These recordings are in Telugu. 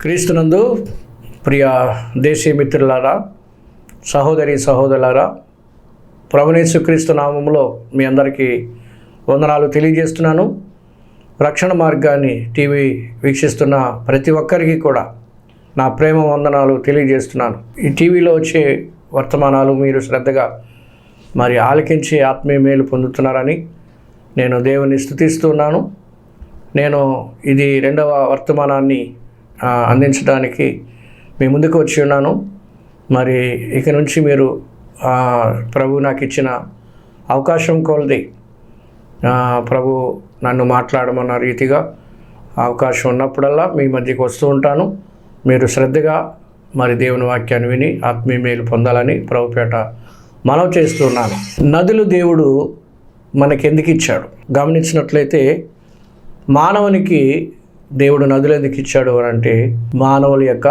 క్రీస్తునందు ప్రియ దేశీయ మిత్రులారా, సహోదరి సహోదరులారా, ప్రభువైన యేసుక్రీస్తు నామములో మీ అందరికీ వందనాలు తెలియజేస్తున్నాను. రక్షణ మార్గాన్ని టీవీ వీక్షిస్తున్న ప్రతి ఒక్కరికి కూడా నా ప్రేమ వందనాలు తెలియజేస్తున్నాను. ఈ టీవీలో వచ్చే వర్తమానాలు మీరు శ్రద్ధగా ఆలకించి ఆత్మీయ మేలు పొందుతున్నారని నేను దేవుని స్తుతిస్తున్నాను. నేను ఇది రెండవ వర్తమానాన్ని అందించడానికి మీ ముందుకు వచ్చి ఉన్నాను. ఇక నుంచి మీరు ప్రభు నాకు ఇచ్చిన అవకాశం కొలది ప్రభు నన్ను మాట్లాడమన్న రీతిగా అవకాశం ఉన్నప్పుడల్లా మీ మధ్యకు వస్తూ ఉంటాను. మీరు శ్రద్ధగా దేవుని వాక్యాన్ని విని ఆత్మీయ మేలు పొందాలని ప్రభుపేట మనవి చేస్తున్నాను. నదులు దేవుడు మనకెందుకు ఇచ్చాడు? గమనించినట్లయితే మానవునికి దేవుడు నదులు ఎందుకు ఇచ్చాడు అని అంటే, మానవుల యొక్క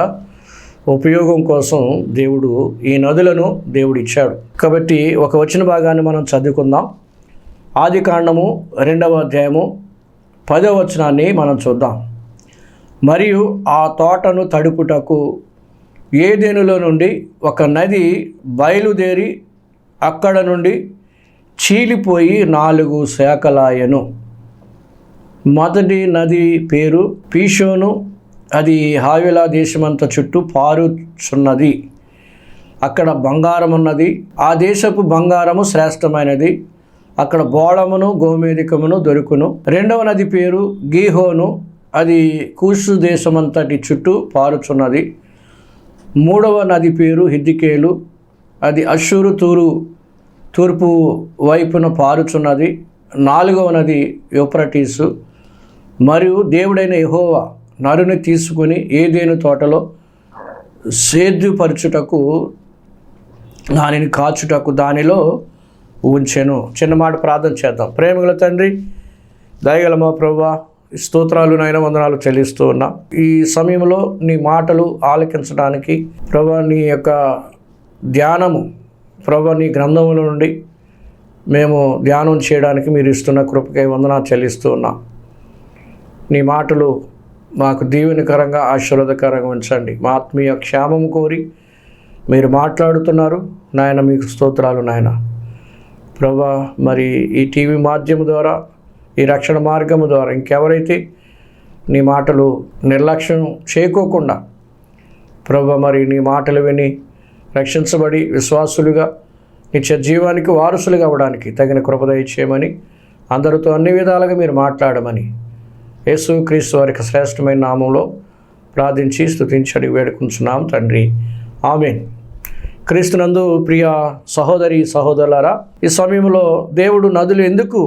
ఉపయోగం కోసం దేవుడు ఈ నదులను దేవుడు ఇచ్చాడు. కాబట్టి ఒక వచన భాగాన్ని మనం చదువుకుందాం. ఆదికాండము 2వ అధ్యాయము 10వ వచనాన్ని మనం చూద్దాం. మరియు ఆ తోటను తడుపుటకు ఏదెనులో నుండి ఒక నది బయలుదేరి అక్కడ నుండి చీలిపోయి 4 శాఖలాయెను. మొదటి నది పేరు పీషోను. అది హావిలా దేశమంతా చుట్టూ పారుచున్నది. అక్కడ బంగారం ఉన్నది. ఆ దేశపు బంగారము శ్రేష్టమైనది. అక్కడ బోళమును గోమేధికమును దొరుకును. రెండవ నది పేరు గీహోను. అది కూషు దేశమంతటి చుట్టూ పారుచున్నది. మూడవ నది పేరు హిద్దికేలు. అది అష్షూరు తూర్పు వైపున పారుచున్నది. 4వ నది యూఫ్రటీసు. మరియు దేవుడైన యెహోవా నరుని తీసుకుని ఏదెను తోటలో సేద్యపరచుటకు దానిని కాచుటకు దానిలో ఉంచెను. చిన్న మాట ప్రార్థన చేద్దాం. ప్రేమగల తండ్రి, దయగల మా ప్రభువా, స్తోత్రాలు నాయన వందనాలు చెల్లిస్తూ ఉన్నా. ఈ సమయంలో నీ మాటలు ఆలకించడానికి ప్రభువా, నీ యొక్క ధ్యానము ప్రభువా, నీ గ్రంథముల నుండి మేము ధ్యానం చేయడానికి మీరు ఇస్తున్న కృపకై వందనాలు చెల్లిస్తూ ఉన్నాం. నీ మాటలు మాకు దీవెనకరంగా ఆశీర్వాదకరంగా ఉంచండి. మా ఆత్మీయ క్షేమం కోరి మీరు మాట్లాడుతున్నారు నాయన, మీకు స్తోత్రాలు నాయన. ప్రభా, ఈ టీవీ మాధ్యమం ద్వారా, ఈ రక్షణ మార్గము ద్వారా ఇంకెవరైతే నీ మాటలు నిర్లక్ష్యం చేయకోకుండా ప్రభా, నీ మాటలు విని రక్షించబడి విశ్వాసులుగా నిత్య జీవానికి వారసులుగా అవ్వడానికి తగిన కృప దయచేయమని, అందరితో అన్ని విధాలుగా మీరు మాట్లాడమని యేసుక్రీస్తు వారికి శ్రేష్టమైన నామంలో ప్రార్థించి స్తుతించి అడిగి వేడుకుంటున్నాం తండ్రి, ఆమేన్. క్రీస్తునందు ప్రియ సహోదరి సహోదరులారా, ఈ సమయంలో దేవుడు నదులు ఎందుకు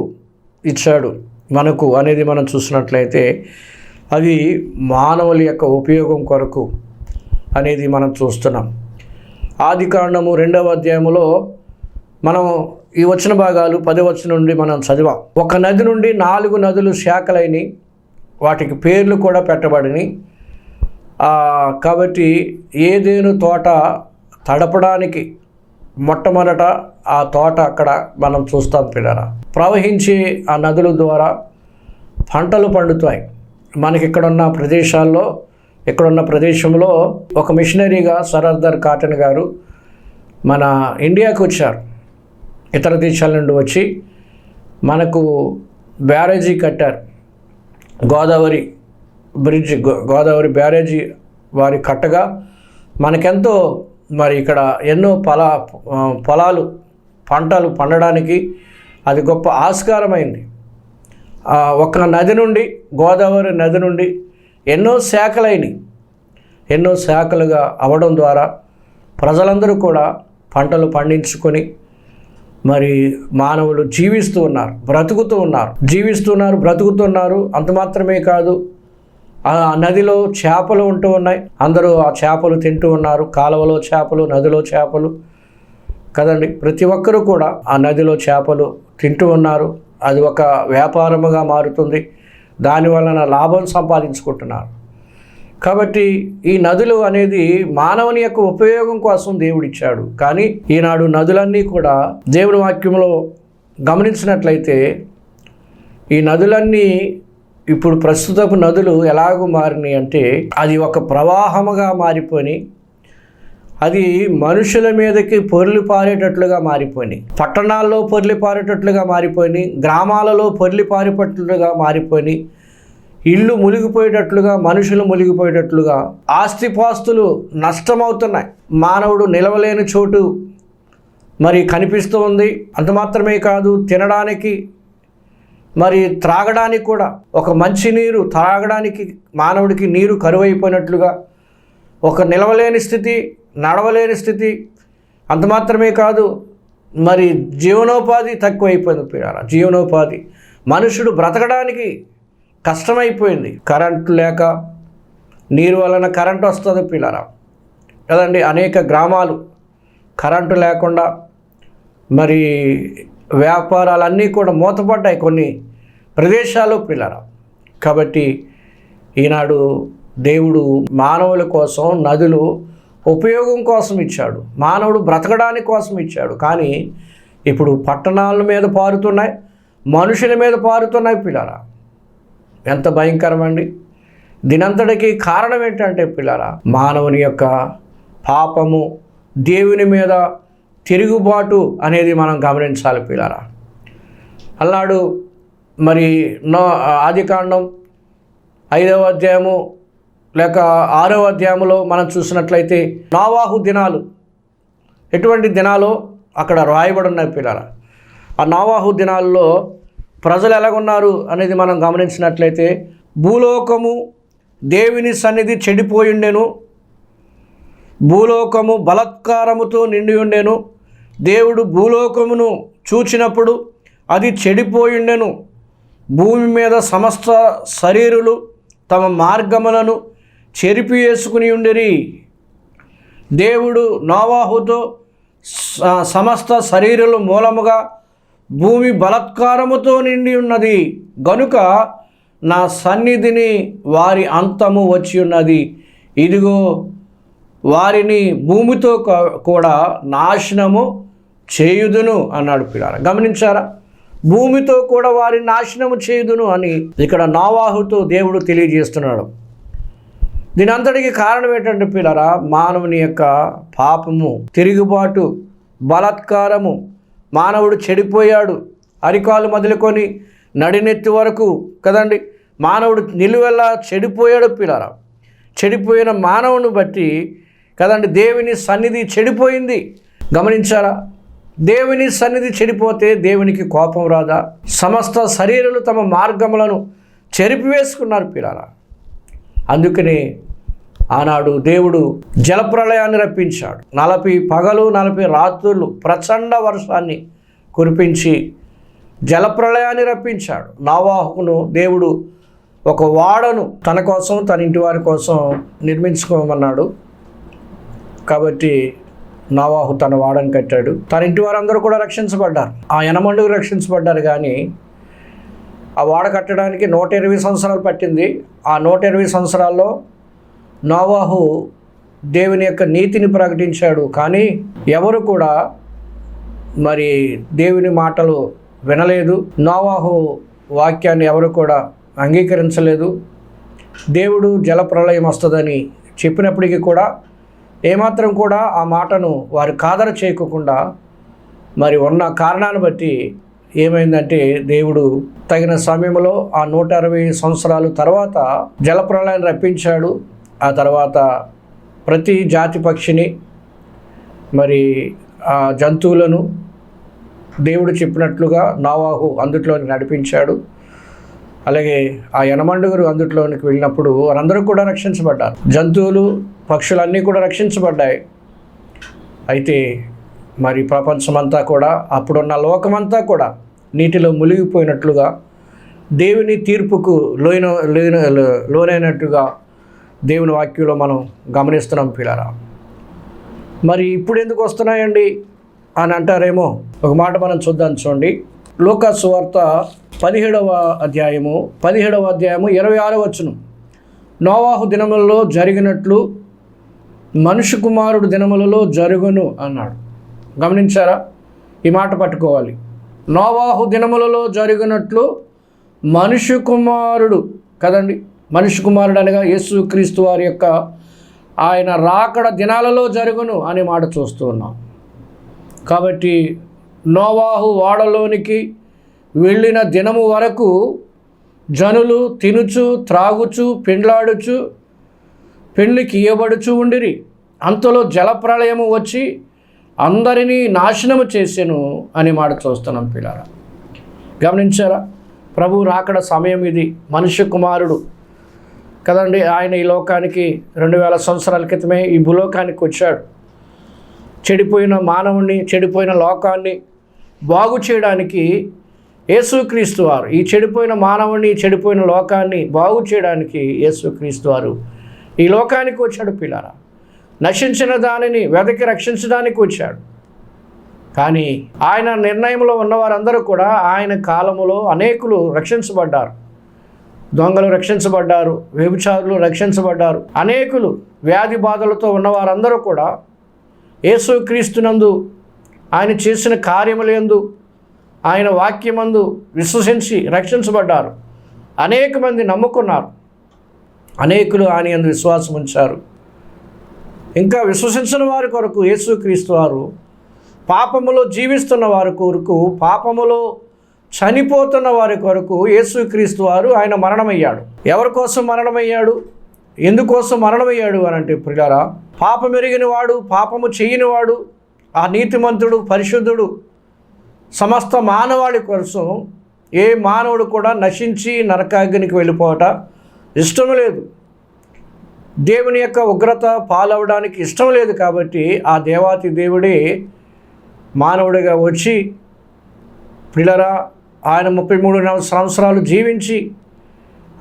ఇచ్చాడు మనకు అనేది మనం చూసినట్లయితే అవి మానవుల యొక్క ఉపయోగం కొరకు అనేది మనం చూస్తున్నాం. ఆదికాండము 2వ అధ్యాయములో మనం ఈ వచన భాగాలు 10వ వచనం నుండి మనం చదివాం. ఒక నది నుండి 4 నదులు శాఖలైన, వాటికి పేర్లు కూడా పెట్టబడిని. కాబట్టి ఏదెను తోట తడపడానికి మొట్టమొదట ఆ తోట అక్కడ మనం చూస్తాం పిల్లరా. ప్రవహించే ఆ నదుల ద్వారా పంటలు పండుతాయి. మనకి ఇక్కడున్న ప్రదేశంలో ఒక మిషనరీగా సర్ కాటన్ గారు మన ఇండియాకు వచ్చారు. ఇతర దేశాల నుండి వచ్చి మనకు బ్యారేజీ కట్టారు. గోదావరి బ్యారేజీ వారి కట్టగా మనకెంతో ఇక్కడ ఎన్నో పంటలు పండడానికి అది గొప్ప ఆస్కారమైంది. ఒక నది నుండి, గోదావరి నది నుండి ఎన్నో శాఖలుగా అవ్వడం ద్వారా ప్రజలందరూ కూడా పంటలు పండించుకొని మానవులు బ్రతుకుతున్నారు. అంత మాత్రమే కాదు, ఆ నదిలో చేపలు ఉంటూ ఉన్నాయి. అందరూ ఆ చేపలు తింటూ ఉన్నారు. కాలువలో చేపలు, నదిలో చేపలు కదండి. ప్రతి ఒక్కరూ కూడా ఆ నదిలో చేపలు తింటూ ఉన్నారు. అది ఒక వ్యాపారముగా మారుతుంది. దానివలన లాభం సంపాదించుకుంటున్నారు. కాబట్టి ఈ నదులు అనేది మానవుని యొక్క ఉపయోగం కోసం దేవుడిచ్చాడు. కానీ ఈనాడు నదులన్నీ కూడా దేవుని వాక్యంలో గమనించినట్లయితే ఈ నదులన్నీ ఇప్పుడు ప్రస్తుతపు నదులు ఎలాగూ మారినాయి అంటే అది ఒక ప్రవాహముగా మారిపోయి అది మనుషుల మీదకి పొర్లి పారేటట్లుగా మారిపోయినాయి. పట్టణాల్లో పొర్లి పారేటట్లుగా మారిపోయినాయి, గ్రామాలలో పొర్లి పారేటట్లుగా మారిపోయినాయి, ఇళ్ళు మునిగిపోయేటట్లుగా, మనుషులు మునిగిపోయేటట్లుగా, ఆస్తిపాస్తులు నష్టమవుతున్నాయి. మానవుడు నిలవలేని చోటు మరి కనిపిస్తూ ఉంది. అంత మాత్రమే కాదు, తినడానికి మరి త్రాగడానికి కూడా ఒక మంచి నీరు త్రాగడానికి మానవుడికి నీరు కరువైపోయినట్లుగా, ఒక నిలవలేని స్థితి, నడవలేని స్థితి. అంత మాత్రమే కాదు, మరి జీవనోపాధి తక్కువైపోయింది పిల్లరా. జీవనోపాధి, మనుషుడు బ్రతకడానికి కష్టమైపోయింది. కరెంటు లేక, నీరు వలన కరెంటు వస్తుంది పిల్లరా కదండి. అనేక గ్రామాలు కరెంటు లేకుండా మరి వ్యాపారాలన్నీ కూడా మూతపడ్డాయి కొన్ని ప్రదేశాల్లో పిల్లరా. కాబట్టి ఈనాడు దేవుడు మానవుల కోసం నదులు ఉపయోగం కోసం ఇచ్చాడు, మానవుడు బ్రతకడానికి కోసం ఇచ్చాడు. కానీ ఇప్పుడు పట్టణాల మీద పారుతున్నాయి, మనుషుల మీద పారుతున్నాయి పిల్లరా. ఎంత భయంకరమండి. దీనంతటికీ కారణం ఏంటంటే పిల్లరా, మానవుని యొక్క పాపము, దేవుని మీద తిరుగుబాటు అనేది మనం గమనించాలి పిల్లరా. అన్నాడు మరి ఆదికాండం 5వ అధ్యాయము లేక 6వ అధ్యాయంలో మనం చూసినట్లయితే నోవాహు దినాలు ఎటువంటి దినాలు అక్కడ రాయబడి ఉన్నాయి పిల్లరా. ఆ నోవాహు దినాల్లో ప్రజలు ఎలాగున్నారు అనేది మనం గమనించినట్లయితే, భూలోకము దేవుని సన్నిధి చెడిపోయి ఉండెను, భూలోకము బలాత్కారముతో నిండి ఉండెను. దేవుడు భూలోకమును చూచినప్పుడు అది చెడిపోయిండెను. భూమి మీద సమస్త శరీరులు తమ మార్గములను చెరిపి వేసుకుని ఉండిరి. దేవుడు నోవాహుతో సమస్త శరీరులు మూలముగా భూమి బలాత్కారముతో నిండి ఉన్నది గనుక నా సన్నిధిని వారి అంతము వచ్చి ఉన్నది. ఇదిగో వారిని భూమితో కూడా నాశనము చేయుదును అన్నాడు పిల్లరా. గమనించారా? భూమితో కూడా వారిని నాశనము చేయుదును అని ఇక్కడ నోవాహుతో దేవుడు తెలియజేస్తున్నాడు. దీని అంతటికి కారణం ఏంటంటే పిల్లరా, మానవుని యొక్క పాపము, తిరుగుబాటు, బలాత్కారము. మానవుడు చెడిపోయాడు. అరికాలు మొదలుకొని నడినెత్తి వరకు కదండి, మానవుడు నిలువెల్లా చెడిపోయాడు పిల్లరా. చెడిపోయిన మానవుని బట్టి కదండి దేవుని సన్నిధి చెడిపోయింది. గమనించారా? దేవుని సన్నిధి చెడిపోతే దేవునికి కోపం రాదా? సమస్త శరీరులు తమ మార్గములను చెరిపివేసుకున్నారు పిల్లరా. అందుకనే ఆనాడు దేవుడు జలప్రళయాన్ని రప్పించాడు. 40 పగలు 40 రాత్రులు ప్రచండ వర్షాన్ని కురిపించి జలప్రళయాన్ని రప్పించాడు. నోవాహును దేవుడు ఒక వాడను తన కోసం, తన ఇంటి వారి కోసం నిర్మించుకోమన్నాడు. కాబట్టి నోవాహు తన వాడని కట్టాడు. తన ఇంటి వారందరూ కూడా రక్షించబడ్డారు. ఆ యనమండుకు రక్షించబడ్డారు. కానీ ఆ వాడ కట్టడానికి 120 సంవత్సరాలు పట్టింది. ఆ 120 సంవత్సరాల్లో నోవాహు దేవుని యొక్క నీతిని ప్రకటించాడు. కానీ ఎవరు కూడా మరి దేవుని మాటలు వినలేదు. నోవాహు వాక్యాన్ని ఎవరు కూడా అంగీకరించలేదు. దేవుడు జలప్రళయం వస్తుందని చెప్పినప్పటికీ కూడా ఏమాత్రం కూడా ఆ మాటను వారు ఖాతరు చేయకుండా మరి ఉన్న కారణాన్ని బట్టి ఏమైందంటే దేవుడు తగిన సమయంలో ఆ 160 సంవత్సరాలు తర్వాత జలప్రళయాన్ని రప్పించాడు. ఆ తర్వాత ప్రతి జాతి పక్షిని మరి ఆ జంతువులను దేవుడు చెప్పినట్లుగా నోవాహు అందుట్లోకి నడిపించాడు. అలాగే ఆ యనమండుగురు అందుట్లోనికి వెళ్ళినప్పుడు వారందరూ కూడా రక్షించబడ్డారు. జంతువులు, పక్షులన్నీ కూడా రక్షించబడ్డాయి. అయితే మరి ప్రపంచమంతా కూడా, అప్పుడున్న లోకమంతా కూడా నీటిలో మునిగిపోయినట్లుగా, దేవుని తీర్పుకు లోనైనట్టుగా దేవుని వాక్యంలో మనం గమనిస్తున్నాం పిల్లరా. మరి ఇప్పుడు ఎందుకు వస్తున్నాయండి అని అంటారేమో. ఒక మాట మనం చూద్దాం. చూడండి, లూకా సువార్త 17వ అధ్యాయము 26వ వచనం. నోవాహు దినములలో జరిగినట్లు మనుష్య కుమారుడు దినములలో జరుగును అన్నాడు. గమనించారా? ఈ మాట పట్టుకోవాలి. నోవాహు దినములలో జరిగినట్లు మనుష్య కుమారుడు కదండి, మనుష్య కుమారుడు అనగా యేసుక్రీస్తు వారి యొక్క ఆయన రాకడ దినాలలో జరుగును అనే మాట చూస్తూ ఉన్నాం. కాబట్టి నోవాహు ఓడలోనికి వెళ్ళిన దినము వరకు జనులు తినుచు త్రాగుచు పెండ్లాడుచు పెండ్లికి ఇయ్యబడుచు ఉండిరి. అంతలో జలప్రళయము వచ్చి అందరినీ నాశనము చేసెను అని మాట చూస్తున్నాం పిల్లారా. గమనించారా? ప్రభు రాకడ సమయం ఇది. మనుష్య కుమారుడు కదండి, ఆయన ఈ లోకానికి 2000 సంవత్సరాల క్రితమే ఈ భూలోకానికి వచ్చాడు. చెడిపోయిన మానవుణ్ణి, చెడిపోయిన లోకాన్ని బాగు చేయడానికి యేసుక్రీస్తు వారు, ఈ చెడిపోయిన మానవుణ్ణి, చెడిపోయిన లోకాన్ని బాగు చేయడానికి యేసుక్రీస్తు వారు ఈ లోకానికి వచ్చాడు పిల్లారా. నశించిన దానిని వెదకి రక్షించడానికి వచ్చాడు. కానీ ఆయన నిర్ణయంలో ఉన్నవారందరూ కూడా ఆయన కాలములో అనేకులు రక్షించబడ్డారు. దొంగలు రక్షించబడ్డారు, వ్యభిచారులు రక్షించబడ్డారు, అనేకులు వ్యాధి బాధలతో ఉన్నవారందరూ కూడా యేసుక్రీస్తునందు, ఆయన చేసిన కార్యములందు, ఆయన వాక్యమందు విశ్వసించి రక్షించబడ్డారు. అనేక మంది నమ్ముకున్నారు, అనేకులు ఆయన యందు విశ్వాసం ఉంచారు. ఇంకా విశ్వసించిన వారి కొరకు యేసుక్రీస్తు వారు పాపములో జీవిస్తున్న వారి కొరకు, పాపములో చనిపోతున్న వారి కొరకు యేసుక్రీస్తు వారు ఆయన మరణమయ్యాడు. ఎవరి కోసం మరణమయ్యాడు? ఎందుకోసం మరణమయ్యాడు అని అంటే ప్రియులారా, పాపం ఎరిగిన వాడు, పాపము చేయనివాడు, ఆ నీతిమంతుడు, పరిశుద్ధుడు, సమస్త మానవాళి కోసం ఏ మానవుడు కూడా నశించి నరకాగ్నికి వెళ్ళిపోవట ఇష్టం లేదు. దేవుని యొక్క ఉగ్రత పాలవడానికి ఇష్టం లేదు. కాబట్టి ఆ దేవాతి దేవుడే మానవుడిగా వచ్చి పిల్లరా ఆయన 33 సంవత్సరాలు జీవించి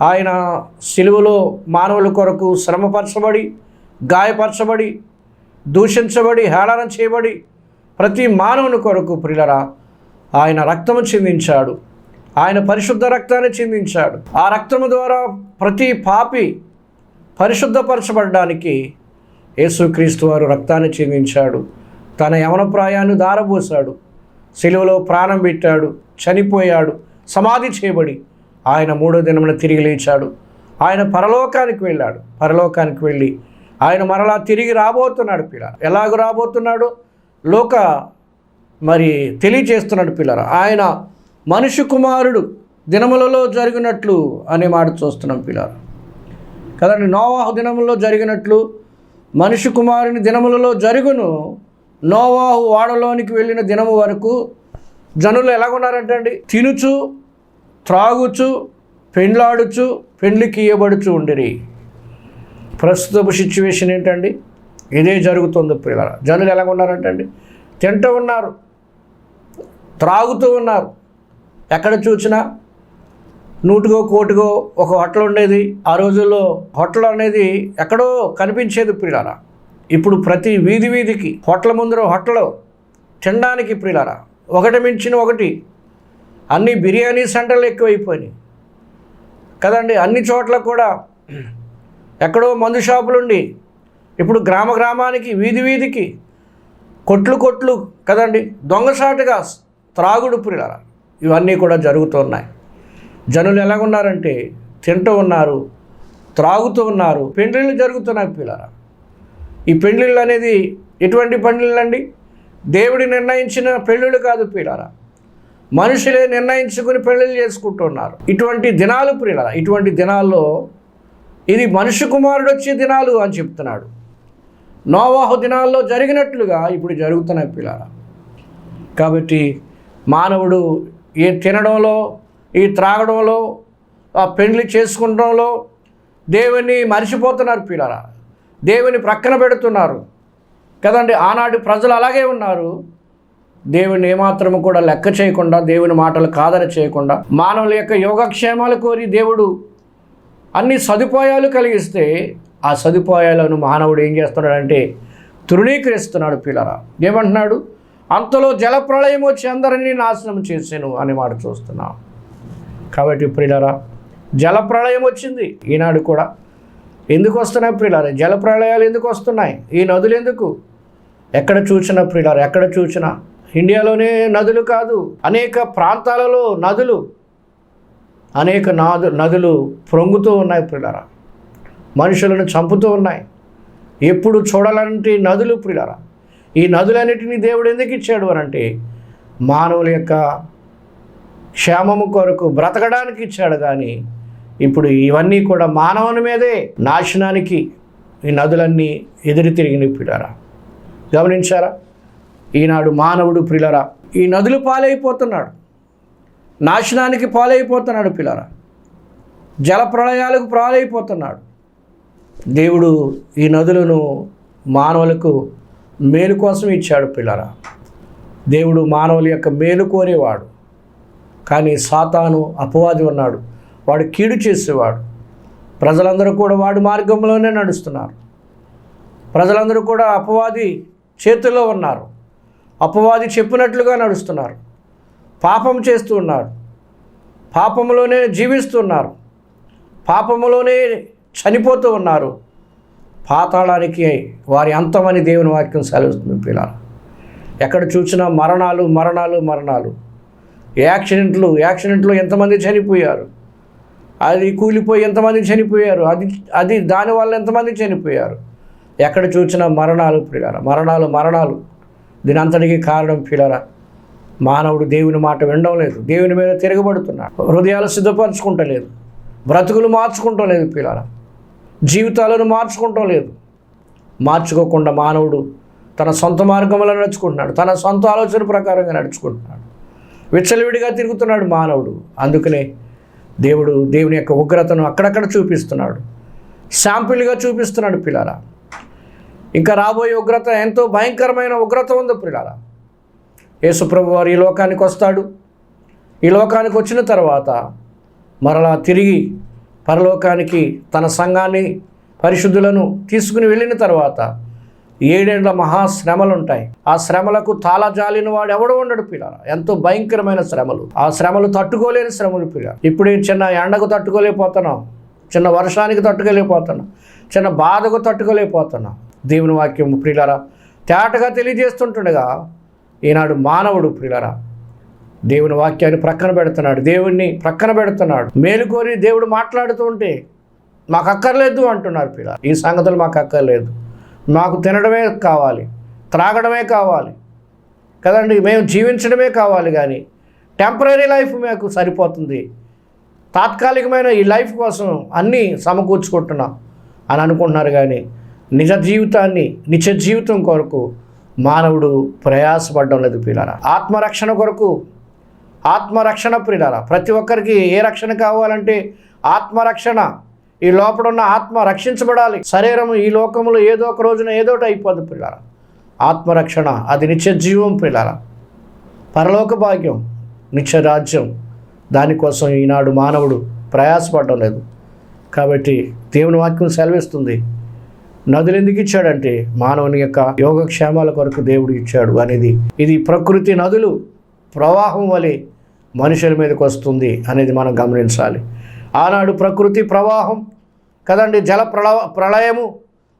ఆయన సిలువలో మానవుల కొరకు శ్రమపరచబడి, గాయపరచబడి, దూషించబడి, హేళన చేయబడి ప్రతి మానవుని కొరకు పిల్లరా ఆయన రక్తము చిందించాడు. ఆయన పరిశుద్ధ రక్తాన్ని చిందించాడు. ఆ రక్తము ద్వారా ప్రతి పాపి పరిశుద్ధపరచబడడానికి యేసుక్రీస్తు వారు రక్తాన్ని చిందించాడు. తన యవన ప్రాయాన్ని దారబోసాడు, సిలువలో ప్రాణం పెట్టాడు, చనిపోయాడు, సమాధి చేయబడి ఆయన 3వ దినమున తిరిగి లేచాడు. ఆయన పరలోకానికి వెళ్ళాడు. పరలోకానికి వెళ్ళి ఆయన మరలా తిరిగి రాబోతున్నాడు పిల్ల. ఎలాగ రాబోతున్నాడు? మరి తెలియజేస్తున్నాడు పిల్లరా. ఆయన మనుష్య కుమారుడు దినములలో జరిగినట్లు అనే మాట చూస్తున్నాం పిల్లరా కదండి. నోవాహు దినములలో జరిగినట్లు మనుష్య కుమారుని దినములలో జరుగును. నోవాహు ఓడలోనికి వెళ్ళిన దినము వరకు జనులు ఎలాగున్నారంటే అండి, తినుచు త్రాగుచు పెండ్లాడుచు పెండ్లికి ఇయ్యబడుచు ఉండిరి. ప్రస్తుతపు సిచ్యువేషన్ ఏంటండి? ఇదే జరుగుతుంది పిల్లల. జనులు ఎలాగున్నారంటే అండి, తింటూ ఉన్నారు, త్రాగుతూ ఉన్నారు. ఎక్కడ చూసినా 100కో 1,000కో ఒక హోటల్ ఉండేది. ఆ రోజుల్లో హోటల్ అనేది ఎక్కడో కనిపించేది ప్రియులారా. ఇప్పుడు ప్రతి వీధికి హోటల్ ముందర హోటల్ తినడానికి ప్రియులారా, ఒకటి మించిన ఒకటి. అన్ని బిర్యానీ సెంటర్లు ఎక్కువైపోయినాయి కదండి. అన్ని చోట్ల కూడా ఎక్కడో మందు షాపులుండి ఇప్పుడు గ్రామానికి వీధికి కొట్లు కదండి. దొంగసాటుగా త్రాగుడు ప్రియులారా, ఇవన్నీ కూడా జరుగుతున్నాయి. జనులు ఎలాగున్నారంటే తింటూ ఉన్నారు, త్రాగుతూ ఉన్నారు. పెండ్లిళ్ళు జరుగుతున్నాయి పిల్లరా. ఈ పెండ్లిళ్ళు అనేది ఎటువంటి పెండ్లిళ్ళు అండి? దేవుడి నిర్ణయించిన పెళ్ళిళ్ళు కాదు పిల్లరా, మనుషులే నిర్ణయించుకుని పెళ్ళిళ్ళు చేసుకుంటున్నారు. ఇటువంటి దినాలు ప్రియులారా, ఇటువంటి దినాల్లో ఇది మనుష్య కుమారుడు వచ్చే దినాలు అని చెప్తున్నాడు. నోవాహు దినాల్లో జరిగినట్లుగా ఇప్పుడు జరుగుతున్నాయి పిల్లరా. కాబట్టి మానవుడు ఈ తినడంలో, ఈ త్రాగడంలో, ఆ పెండ్లి చేసుకుంటంలో దేవుని మర్చిపోతున్నారు పిల్లరా. దేవుని ప్రక్కన పెడుతున్నారు కదండి. ఆనాటి ప్రజలు అలాగే ఉన్నారు. దేవుని ఏమాత్రము కూడా లెక్క చేయకుండా, దేవుని మాటలు కాదన చేయకుండా, మానవుల యొక్క యోగక్షేమాలు కోరి దేవుడు అన్ని సదుపాయాలు కలిగిస్తే ఆ సదుపాయాలను మానవుడు ఏం చేస్తున్నాడంటే తృణీకరిస్తున్నాడు పిల్లరా. ఏమంటున్నాడు? అంతలో జలప్రళయం వచ్చి అందరినీ నాశనం చేసాను అని మాట చూస్తున్నాం. కాబట్టి ప్రియులారా, జలప్రళయం వచ్చింది ఈనాడు కూడా. ఎందుకు వస్తున్నాయి ప్రియులారా? జలప్రళయాలు ఎందుకు వస్తున్నాయి? ఈ నదులు ఎందుకు? ఎక్కడ చూసినా ప్రియులారా, ఎక్కడ చూసినా ఇండియాలోనే నదులు కాదు, అనేక ప్రాంతాలలో నదులు, అనేక నదులు పొంగుతూ ఉన్నాయి ప్రియులారా. మనుషులను చంపుతూ ఉన్నాయి. ఎప్పుడు చూడాలంటే నదులు ప్రియులారా. ఈ నదులన్నిటినీ దేవుడు ఎందుకు ఇచ్చాడు అని అంటే మానవుల యొక్క క్షేమము కొరకు బ్రతకడానికి ఇచ్చాడు. కానీ ఇప్పుడు ఇవన్నీ కూడా మానవుని మీదే నాశనానికి ఈ నదులన్నీ ఎదురు తిరిగిన ప్రియులారా. గమనించారా? ఈనాడు మానవుడు ప్రియులారా ఈ నదులు పాలైపోతున్నాడు, నాశనానికి పాలైపోతున్నాడు ప్రియులారా. జల ప్రళయాలకు పాలైపోతున్నాడు. దేవుడు ఈ నదులను మానవులకు మేలు కోసం ఇచ్చాడు ప్రియులారా. దేవుడు మానవుల యొక్క మేలు కోరేవాడు. కానీ సాతాను అపవాది ఉన్నాడు, వాడు కీడు చేసేవాడు. ప్రజలందరూ కూడా వాడి మార్గంలోనే నడుస్తున్నారు. ప్రజలందరూ కూడా అపవాది చేతుల్లో ఉన్నారు. అపవాది చెప్పినట్లుగా నడుస్తున్నారు. పాపం చేస్తూ ఉన్నారు. పాపంలోనే జీవిస్తున్నారు. పాపంలోనే చనిపోతూ ఉన్నారు. పాతాళానికి వారి అంతమని దేవుని వాక్యం సెలవుస్తుంది పిల్లలు. ఎక్కడ చూసినా మరణాలు మరణాలు మరణాలు. యాక్సిడెంట్లు ఎంతమంది చనిపోయారు. అది కూలిపోయి ఎంతమంది చనిపోయారు. అది దానివల్ల ఎంతమంది చనిపోయారు. ఎక్కడ చూసినా మరణాలు ప్రియులారా, మరణాలు. దీని అంతటికీ కారణం ప్రియులారా మానవుడు దేవుని మాట వినడం లేదు. దేవుని మీద తిరగబడుతున్నాడు. హృదయాలు సిద్ధపరచుకుంటలేదు. బ్రతుకులు మార్చుకుంటం లేదు ప్రియులారా. జీవితాలను మార్చుకుంటం లేదు. మార్చుకోకుండా మానవుడు తన సొంత మార్గంలో నడుచుకుంటున్నాడు. తన సొంత ఆలోచన ప్రకారంగా నడుచుకుంటున్నాడు. విచ్చలవిడిగా తిరుగుతున్నాడు మానవుడు. అందుకనే దేవుడు దేవుని యొక్క ఉగ్రతను అక్కడక్కడ చూపిస్తున్నాడు. శాంపిల్గా చూపిస్తున్నాడు పిల్లారా. ఇంకా రాబోయే ఉగ్రత ఎంతో భయంకరమైన ఉగ్రత ఉంది పిల్లారా. యేసుప్రభు వారు ఈ లోకానికి వస్తాడు. ఈ లోకానికి వచ్చిన తర్వాత మరలా తిరిగి పరలోకానికి తన సంఘాన్ని పరిశుద్ధులను తీసుకుని వెళ్ళిన తర్వాత 7 ఏళ్ల మహాశ్రమలు ఉంటాయి. ఆ శ్రమలకు తాళజాలిన వాడు ఎవడు ఉండడు పిల్లారా. ఎంతో భయంకరమైన శ్రమలు. ఆ శ్రమలు తట్టుకోలేని శ్రమలు పిల్లారా. ఇప్పుడే చిన్న ఎండకు తట్టుకోలేకపోతున్నాం, చిన్న వర్షానికి తట్టుకోలేకపోతున్నాం, చిన్న బాధకు తట్టుకోలేకపోతున్నాం. దేవుని వాక్యం ప్రియులారా తేటగా తెలియజేస్తుంటుండగా ఈనాడు మానవుడు ప్రియులారా దేవుని వాక్యాన్ని ప్రక్కన పెడుతున్నాడు. దేవుణ్ణి ప్రక్కన పెడుతున్నాడు. మేలుకోరి దేవుడు మాట్లాడుతూ ఉంటే మాకు అక్కర్లేదు అంటున్నారు పిల్లలు. ఈ సంగతులు మాకు అక్కర్లేదు, మాకు తినడమే కావాలి, త్రాగడమే కావాలి కదండి, మేము జీవించడమే కావాలి. కానీ టెంపరీ లైఫ్ మాకు సరిపోతుంది, తాత్కాలికమైన ఈ లైఫ్ కోసం అన్నీ సమకూర్చుకుంటున్నాం అని అనుకుంటున్నారు. కానీ నిత్య జీవితం కొరకు మానవుడు ప్రయాసపడడం లేదు పిల్లరా. ఆత్మరక్షణ కొరకు, ఆత్మరక్షణ ప్రియులారా. ప్రతి ఒక్కరికి ఏ రక్షణ కావాలంటే ఆత్మరక్షణ. ఈ లోపల ఉన్న ఆత్మ రక్షించబడాలి. శరీరం ఈ లోకంలో ఏదో ఒక రోజున ఏదోటి అయిపోదు పిల్లారా. ఆత్మరక్షణ అది నిత్య జీవం పిల్లారా, పరలోక భాగ్యం, నిత్య రాజ్యం. దానికోసం ఈనాడు మానవుడు ప్రయాసపడడం లేదు. కాబట్టి దేవుని వాక్యం సెలవిస్తుంది, నదులు ఎందుకు ఇచ్చాడంటే మానవుని యొక్క యోగక్షేమాల కొరకు దేవుడు ఇచ్చాడు అనేది. ఇది ప్రకృతి నదులు ప్రవాహం వలె మనుషుల మీదకి వస్తుంది అనేది మనం గమనించాలి. ఆనాడు ప్రకృతి ప్రవాహం కదండి, జల ప్రళయము,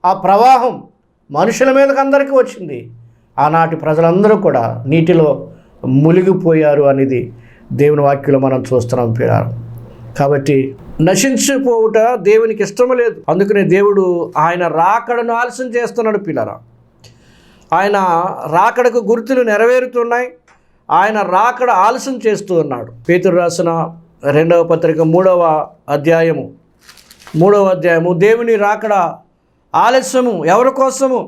ఆ ప్రవాహం మనుషుల మీదకి అందరికీ వచ్చింది. ఆనాటి ప్రజలందరూ కూడా నీటిలో మునిగిపోయారు అనేది దేవుని వాక్యంలో మనం చూస్తున్నాం పిల్లలు. కాబట్టి నశించిపోవుట దేవునికి ఇష్టం లేదు. అందుకనే దేవుడు ఆయన రాకడను ఆలస్యం చేస్తున్నాడు పిల్లరా. ఆయన రాకడకు గుర్తులు నెరవేరుతున్నాయి. ఆయన రాకడ ఆలస్యం చేస్తూ ఉన్నాడు. పేతురు రాసిన 2వ పత్రిక 3వ అధ్యాయము దేవుని రాకడ ఆలస్యము ఎవరి కోసము,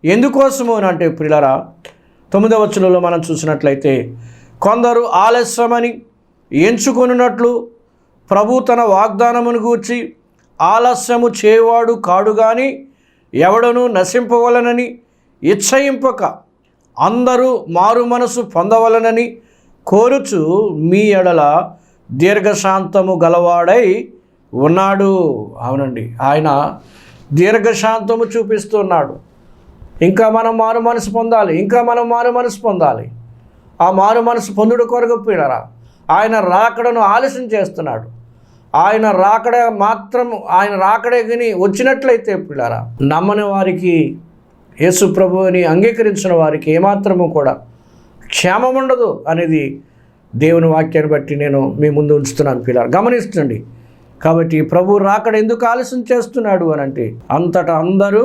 ఎందుకోసము అని అంటే పిల్లరా 9వ వచనంలో మనం చూసినట్లయితే, కొందరు ఆలస్యమని ఎంచుకొనున్నట్లు ప్రభు తన వాగ్దానమును గూర్చి ఆలస్యము చేయవాడు కాడు గాని ఎవడను నశింపవలనని ఇచ్చయింపక అందరూ మారు మనసు పొందవలనని కోరుచు మీ ఎడల దీర్ఘశాంతము గలవాడై ఉన్నాడు. అవునండి, ఆయన దీర్ఘశాంతము చూపిస్తున్నాడు. ఇంకా మనం మారు మనసు పొందాలి, ఆ మారు మనసు పొందుడు కొరకు పిల్లరా ఆయన రాకడను ఆలస్యం చేస్తున్నాడు. ఆయన రాకడే విని వచ్చినట్లయితే పిల్లరా నమ్మని వారికి, యేసు ప్రభువుని అంగీకరించిన వారికి ఏమాత్రము కూడా క్షేమం ఉండదు అనేది దేవుని వాక్యాన్ని బట్టి నేను మీ ముందు ఉంచుతున్నాను పిల్లలు, గమనించండి. కాబట్టి ప్రభు రాకడ ఎందుకు ఆలస్యం చేస్తున్నాడు అని అంటే, అంతటా అందరూ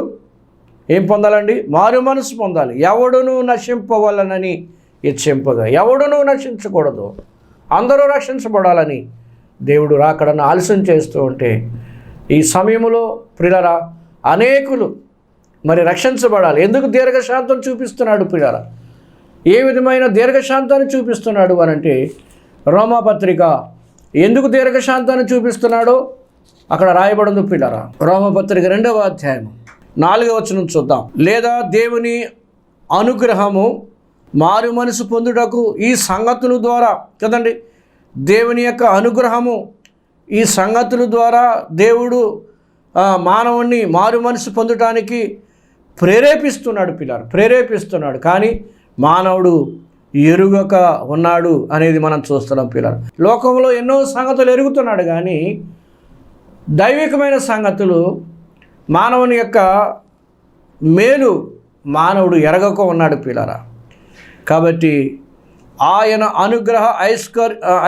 ఏం పొందాలండి? మారు మనసు పొందాలి. ఎవడునూ నశింపవలనని హెచ్చింపగా, ఎవడునూ నశించకూడదు, అందరూ రక్షించబడాలని దేవుడు రాకడను ఆలస్యం చేస్తూ ఉంటే, ఈ సమయంలో ప్రియులారా అనేకులు మరి రక్షించబడాలి. ఎందుకు దీర్ఘశాంతం చూపిస్తున్నాడు ప్రియులారా? ఏ విధమైన దీర్ఘశాంతాన్ని చూపిస్తున్నాడు అని అంటే, రోమాపత్రిక ఎందుకు దీర్ఘశాంతాన్ని చూపిస్తున్నాడో అక్కడ రాయబడింది ప్రియులారా. రోమాపత్రిక 2వ అధ్యాయం 4వ వచనం చూద్దాం. లేదా దేవుని అనుగ్రహము మారు మనసు పొందుటకు ఈ సంగతుల ద్వారా, కదండి, దేవుని యొక్క అనుగ్రహము ఈ సంగతుల ద్వారా దేవుడు మానవుణ్ణి మారు మనసు పొందటానికి ప్రేరేపిస్తున్నాడు పిల్లలు, ప్రేరేపిస్తున్నాడు. కానీ మానవుడు ఎరుగక ఉన్నాడు అనేది మనం చూస్తున్నాం పిల్లలు. లోకంలో ఎన్నో సంగతులు ఎరుగుతున్నాడు, కానీ దైవికమైన సంగతులు, మానవుని యొక్క మేలు మానవుడు ఎరగక ఉన్నాడు పిల్లరా. కాబట్టి ఆయన అనుగ్రహ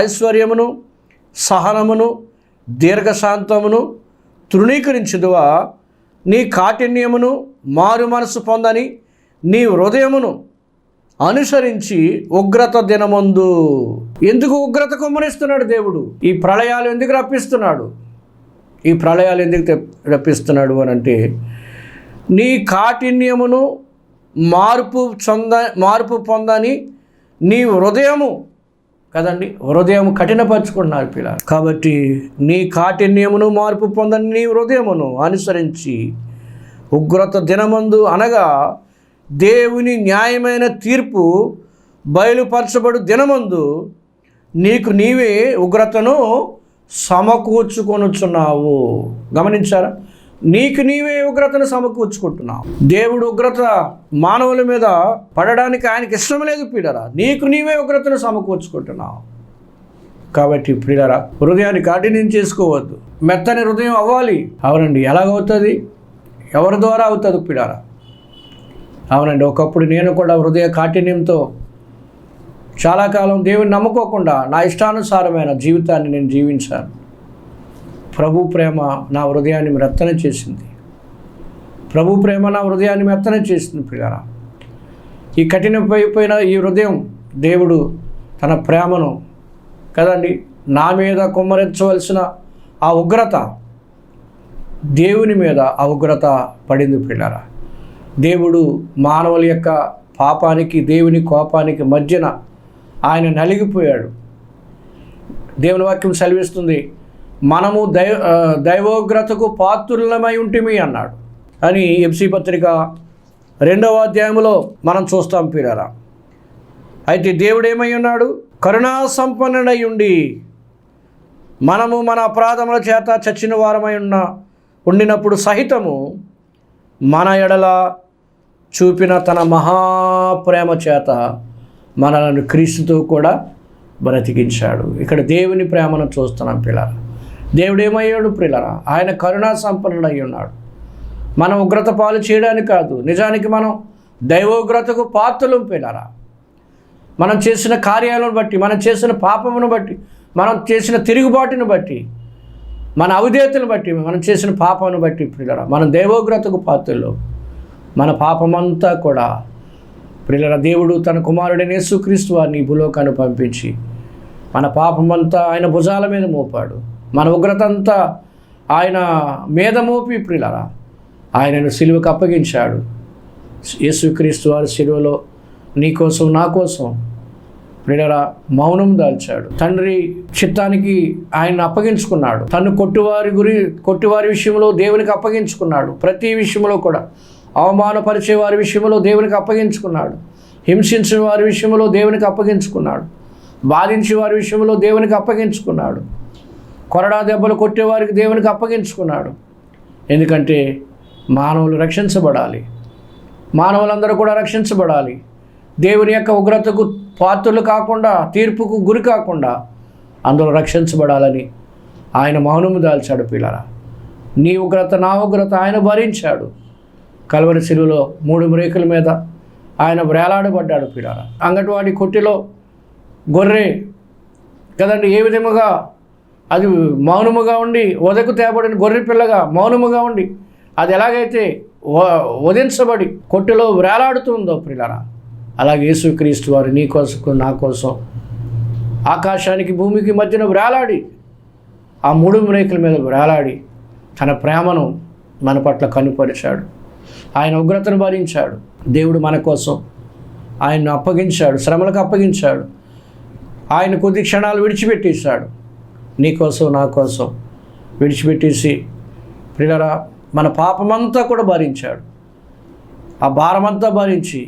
ఐశ్వర్యమును, సహనమును, దీర్ఘశాంతమును తృణీకరించుదువా, నీ కాఠిన్యమును మారు మనసు పొందని నీ హృదయమును అనుసరించి ఉగ్రత దినమందు. ఎందుకు ఉగ్రత కుమ్మరిస్తున్నాడు దేవుడు? ఈ ప్రళయాలు ఎందుకు రప్పిస్తున్నాడు? ఈ ప్రళయాలు ఎందుకు రప్పిస్తున్నాడు అని అంటే, నీ కాఠిన్యమును మార్పు పొందని నీ హృదయము, కదండి, హృదయం కఠినపరుచుకున్నారు పిల్లలు. కాబట్టి నీ కాఠిన్యమును మార్పు పొందని నీ హృదయమును అనుసరించి ఉగ్రత దినమందు, అనగా దేవుని న్యాయమైన తీర్పు బయలుపరచబడు దినమందు నీకు నీవే ఉగ్రతను సమకూర్చుకొనుచున్నావు. గమనించారా? నీకు నీవే ఉగ్రతను సమకూర్చుకుంటున్నావు. దేవుడు ఉగ్రత మానవుల మీద పడడానికి ఆయనకి ఇష్టం లేదు ప్రియులారా. నీకు నీవే ఉగ్రతను సమకూర్చుకుంటున్నావు. కాబట్టి ప్రియులారా, హృదయాన్ని కాఠిన్యం చేసుకోవద్దు. మెత్తని హృదయం అవ్వాలి. అవునండి, ఎలాగవుతుంది? ఎవరి ద్వారా అవుతుంది ప్రియులారా? అవునండి, ఒకప్పుడు నేను కూడా హృదయ కాఠిన్యంతో చాలా కాలం దేవుని నమ్ముకోకుండా నా ఇష్టానుసారమైన జీవితాన్ని నేను జీవించాను. ప్రభు ప్రేమ నా హృదయాన్ని మెత్తన చేసింది. ప్రభు ప్రేమ నా హృదయాన్ని మెత్తన చేసింది ప్రియులారా. ఈ కఠినమైపోయిన ఈ హృదయం దేవుడు తన ప్రేమను, కదండి, నా మీద కుమ్మరించవలసిన ఆ ఉగ్రత, దేవుని మీద ఆ ఉగ్రత పడింది ప్రియులారా. దేవుడు మానవుల యొక్క పాపానికి, దేవుని కోపానికి మధ్యన ఆయన నలిగిపోయాడు. దేవుని వాక్యం సెలవిస్తుంది, మనము దైవోగ్రతకు పాత్రులమై ఉంటిమి అన్నాడు అని ఎఫ్సీ పత్రిక 2వ అధ్యాయంలో మనం చూస్తాం ప్రియులారా. అయితే దేవుడు ఏమై ఉన్నాడు? కరుణా సంపన్నుడై ఉండి, మనము మన అపరాధముల చేత చచ్చిన వారమై ఉండినప్పుడు సహితము మన ఎడల చూపిన తన మహాప్రేమ చేత మనలను క్రీస్తుతో కూడా బ్రతికించాడు. ఇక్కడ దేవుని ప్రేమను చూస్తున్నాం పిల్లరా. దేవుడు ఏమయ్యాడు ప్రియులారా? ఆయన కరుణా సంపన్నుడై ఉన్నాడు. మనం ఉగ్రత పాలు చేయడానికి కాదు, నిజానికి మనం దైవోగ్రతకు పాత్రలు పిల్లరా. మనం చేసిన కార్యాలను బట్టి, మనం చేసిన పాపమును బట్టి, మనం చేసిన తిరుగుబాటును బట్టి, మన అవిధేయతను బట్టి, మనం చేసిన పాపమును బట్టి ప్రియులారా, మనం దైవోగ్రతకు పాత్రలు. మన పాపమంతా కూడా ప్రియులారా, దేవుడు తన కుమారుడైన యేసుక్రీస్తు వారిని భూలోకాన్ని పంపించి మన పాపమంతా ఆయన భుజాల మీద మోపాడు. మన ఉగ్రత అంతా ఆయన మీద మోపి ప్రియులారా ఆయనను సిలువకు అప్పగించాడు. యేసుక్రీస్తు వారి సిలువలో నీ కోసం, నా కోసం ప్రియులారా మౌనం దాల్చాడు. తండ్రి చిత్తానికి ఆయన అప్పగించుకున్నాడు. తను కొట్టివారి విషయంలో దేవునికి అప్పగించుకున్నాడు. ప్రతి విషయంలో కూడా అవమానపరిచే వారి విషయంలో దేవునికి అప్పగించుకున్నాడు. హింసించిన వారి విషయంలో దేవునికి అప్పగించుకున్నాడు. బాధించే వారి విషయంలో దేవునికి అప్పగించుకున్నాడు. కొరడా దెబ్బలు కొట్టేవారికి దేవునికి అప్పగించుకున్నాడు. ఎందుకంటే మానవులు రక్షించబడాలి, మానవులందరూ కూడా రక్షించబడాలి. దేవుని యొక్క ఉగ్రతకు పాత్రలు కాకుండా, తీర్పుకు గురి కాకుండా అందరూ రక్షించబడాలని ఆయన మౌనము దాల్చాడు పిల్లరా. నీ ఉగ్రత, నా ఉగ్రత ఆయన భరించాడు. కల్వరి శిలువలో 3 మ్రేకుల మీద ఆయన వేలాడబడ్డాడు పిల్లరా. అంగటివాడి కొట్టిలో గొర్రె కదండి. ఏ విధముగా అది మౌనముగా ఉండి వదకు తేబడిన గొర్రె పిల్లగా మౌనముగా ఉండి అది ఎలాగైతే వధించబడి కొట్టులో వేలాడుతుందో ప్రియులారా, అలాగే యేసుక్రీస్తు వారు నీ కోసం నా కోసం ఆకాశానికి భూమికి మధ్యన వేలాడి ఆ మూడు రేకుల మీద వేలాడి తన ప్రేమను మన పట్ల కనుపరిచాడు. ఆయన ఉగ్రతను భరించాడు. దేవుడు మన కోసం ఆయన్ను అప్పగించాడు, శ్రమలకు అప్పగించాడు. ఆయన కొద్ది క్షణాలు విడిచిపెట్టేశాడు. నీ కోసం నా కోసం విడిచిపెట్టేసి ప్రియులారా మన పాపమంతా కూడా భరించాడు. ఆ భారమంతా భరించి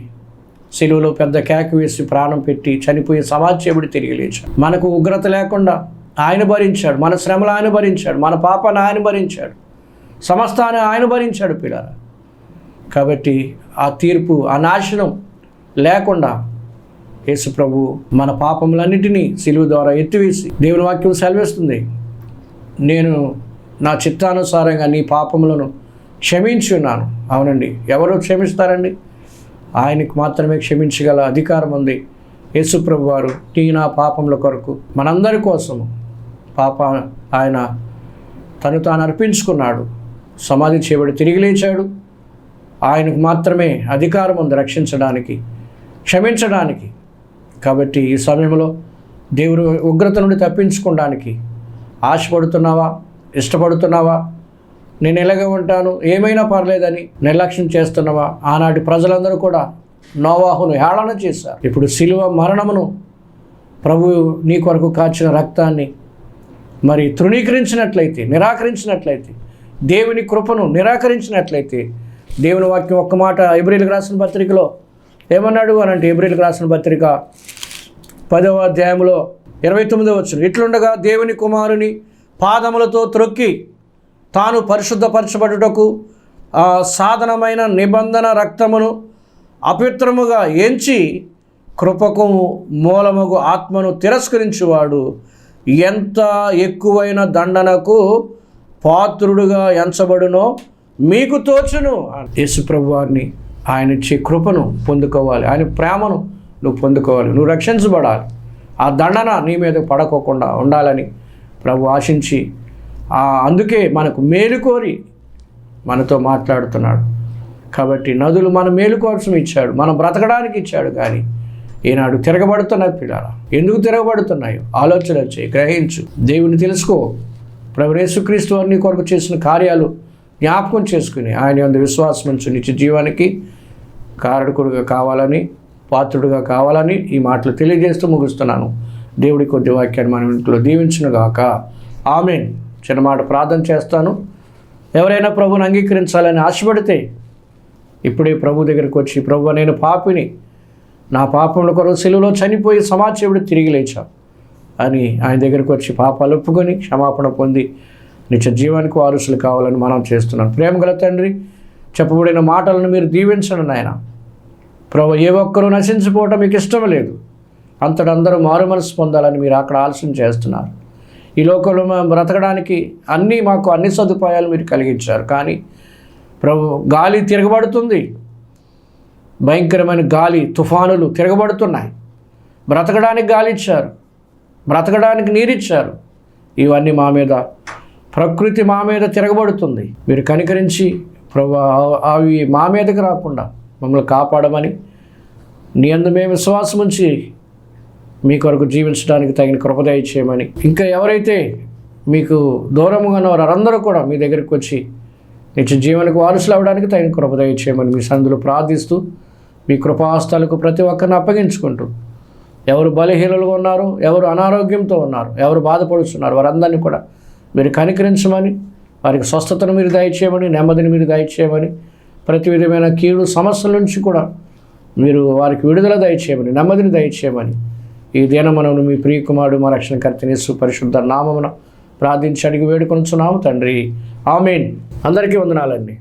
సిలువలో పెద్ద కేక వేసి ప్రాణం పెట్టి చనిపోయి సమాధి చేయబడి తిరిగి లేచాడు. మనకు ఉగ్రత లేకుండా ఆయన భరించాడు. మన శ్రమలు ఆయన భరించాడు. మన పాపాన్ని ఆయన భరించాడు. సమస్తాన్ని ఆయన భరించాడు పిల్లరా. కాబట్టి ఆ తీర్పు, ఆ నాశనం లేకుండా యేసు ప్రభు మన పాపములన్నిటినీ సిలువ ద్వారా ఎత్తివేసి, దేవుని వాక్యం సెలవిస్తుంది, నేను నా చిత్తానుసారంగా నీ పాపములను క్షమించి ఉన్నాను. అవునండి, ఎవరు క్షమిస్తారండి? ఆయనకు మాత్రమే క్షమించగల అధికారం ఉంది. యేసు ప్రభు వారు నీ నా పాపముల కొరకు మనందరి కోసము ఆయన తను తాను అర్పించుకున్నాడు. సమాధి చేయబడి తిరిగి లేచాడు. ఆయనకు మాత్రమే అధికారం ఉంది రక్షించడానికి, క్షమించడానికి. కాబట్టి ఈ సమయంలో దేవుడు ఉగ్రత నుండి తప్పించుకోవడానికి ఆశపడుతున్నావా? ఇష్టపడుతున్నావా? నేను ఎలాగ ఉంటాను, ఏమైనా పర్లేదని నిర్లక్ష్యం చేస్తున్నావా? ఆనాటి ప్రజలందరూ కూడా నోవాహును హేళన చేశారు. ఇప్పుడు సిలువ మరణమును, ప్రభు నీ కొరకు కాచిన రక్తాన్ని మరి తృణీకరించినట్లయితే, నిరాకరించినట్లయితే, దేవుని కృపను నిరాకరించినట్లయితే, దేవుని వాక్యం ఒక్క మాట హెబ్రీయులకు రాసిన పత్రికలో ఏమన్నాడు అని అంటే, హెబ్రీయులకు రాసిన పత్రిక 10వ అధ్యాయంలో 29వ వచనం, ఇట్లుండగా దేవుని కుమారుని పాదములతో త్రొక్కి తాను పరిశుద్ధపరచబడుటకు సాధనమైన నిబంధన రక్తమును అపవిత్రముగా ఎంచి కృపకు మూలముగు ఆత్మను తిరస్కరించువాడు ఎంత ఎక్కువైన దండనకు పాత్రుడుగా ఎంచబడునో మీకు తోచును. యేసుప్రభు వారిని ఆయన ఇచ్చే కృపను పొందుకోవాలి, ఆయన ప్రేమను నువ్వు పొందుకోవాలి, నువ్వు రక్షించబడాలి. ఆ దండన నీ మీద పడకోకుండా ఉండాలని ప్రభు ఆశించి అందుకే మనకు మేలు కోరి మనతో మాట్లాడుతున్నాడు. కాబట్టి నదులు మన మేలు కోసం ఇచ్చాడు, మనం బ్రతకడానికి ఇచ్చాడు. కానీ ఈనాడు తిరగబడుతున్నాయి పిల్లారా. ఎందుకు తిరగబడుతున్నాయో ఆలోచన వచ్చాయి, గ్రహించు, దేవుని తెలుసుకో. ప్రభు యేసుక్రీస్తు వారిని కొరకు చేసిన కార్యాలు జ్ఞాపకం చేసుకుని ఆయన యందు విశ్వాసం ఉంచు నిత్య జీవానికి కారకుడుగా కావాలని, పాత్రుడుగా కావాలని ఈ మాటలు తెలియజేస్తూ ముగిస్తున్నాను. దేవుడి కొద్ది వాక్యాన్ని మన ఇంట్లో దీవించునుగాక. ఆమేన్. చిన్న మాట ప్రార్థన చేస్తాను. ఎవరైనా ప్రభుని అంగీకరించాలని ఆశపడితే ఇప్పుడే ప్రభు దగ్గరికి వచ్చి, ప్రభు నేను పాపిని, నా పాపముల కొరకు సిలువలో చనిపోయి సమాధి చేయబడి తిరిగి లేచా అని ఆయన దగ్గరికి వచ్చి పాపాలు ఒప్పుకొని క్షమాపణ పొంది నిత్య జీవానికి వారసులు కావాలని మనం చేస్తున్నాం. ప్రేమగల తండ్రి, చెప్పబడిన మాటలను మీరు దీవించండి నాయన. ప్రభు ఏ ఒక్కరూ నశించిపోవటం మీకు ఇష్టం లేదు, అంతటా అందరూ మారు మనసు పొందాలని మీరు అక్కడ ఆలస్యం చేస్తున్నారు. ఈ లోకంలో మేము బ్రతకడానికి మాకు అన్ని సదుపాయాలు మీరు కలిగించారు. కానీ ప్రభు గాలి తిరగబడుతుంది, భయంకరమైన గాలి తుఫానులు తిరగబడుతున్నాయి. బ్రతకడానికి గాలి ఇచ్చారు, బ్రతకడానికి నీరిచ్చారు. ఇవన్నీ మా మీద, ప్రకృతి మా మీద తిరగబడుతుంది. మీరు కనికరించి ప్రభు అవి మా మీదకి రాకుండా మమ్మల్ని కాపాడమని, నీ యందు మేము విశ్వాసం ఉంచి మీ కొరకు జీవించడానికి తగిన కృప దయచేయమని, ఇంకా ఎవరైతే మీకు దూరంగా ఉన్నవారు వారందరూ కూడా మీ దగ్గరికి వచ్చి నిత్య జీవనకు వారసులు అవ్వడానికి తగిన కృప దయచేయమని మీ సందులో ప్రార్థిస్తూ మీ కృపాహస్తాలకు ప్రతి ఒక్కరిని అప్పగించుకుంటూ, ఎవరు బలహీనులుగా ఉన్నారు, ఎవరు అనారోగ్యంతో ఉన్నారు, ఎవరు బాధపడుతున్నారు, వారందరినీ కూడా మీరు కనికరించమని, వారికి స్వస్థతను మీరు దయచేయమని, నెమ్మదిని మీరు దయచేయమని, ప్రతి విధమైన కీడు సమస్యల నుంచి కూడా మీరు వారికి విడుదల దయచేయమని, నెమ్మదిని దయచేయమని ఈ దినమును మీ ప్రియకుమారుడు మా రక్షణకర్త యేసు పరిశుద్ధ నామమున ప్రార్థించి అడిగి వేడుకొనుచున్నాము తండ్రి. ఆమేన్. అందరికీ వందనాలండి.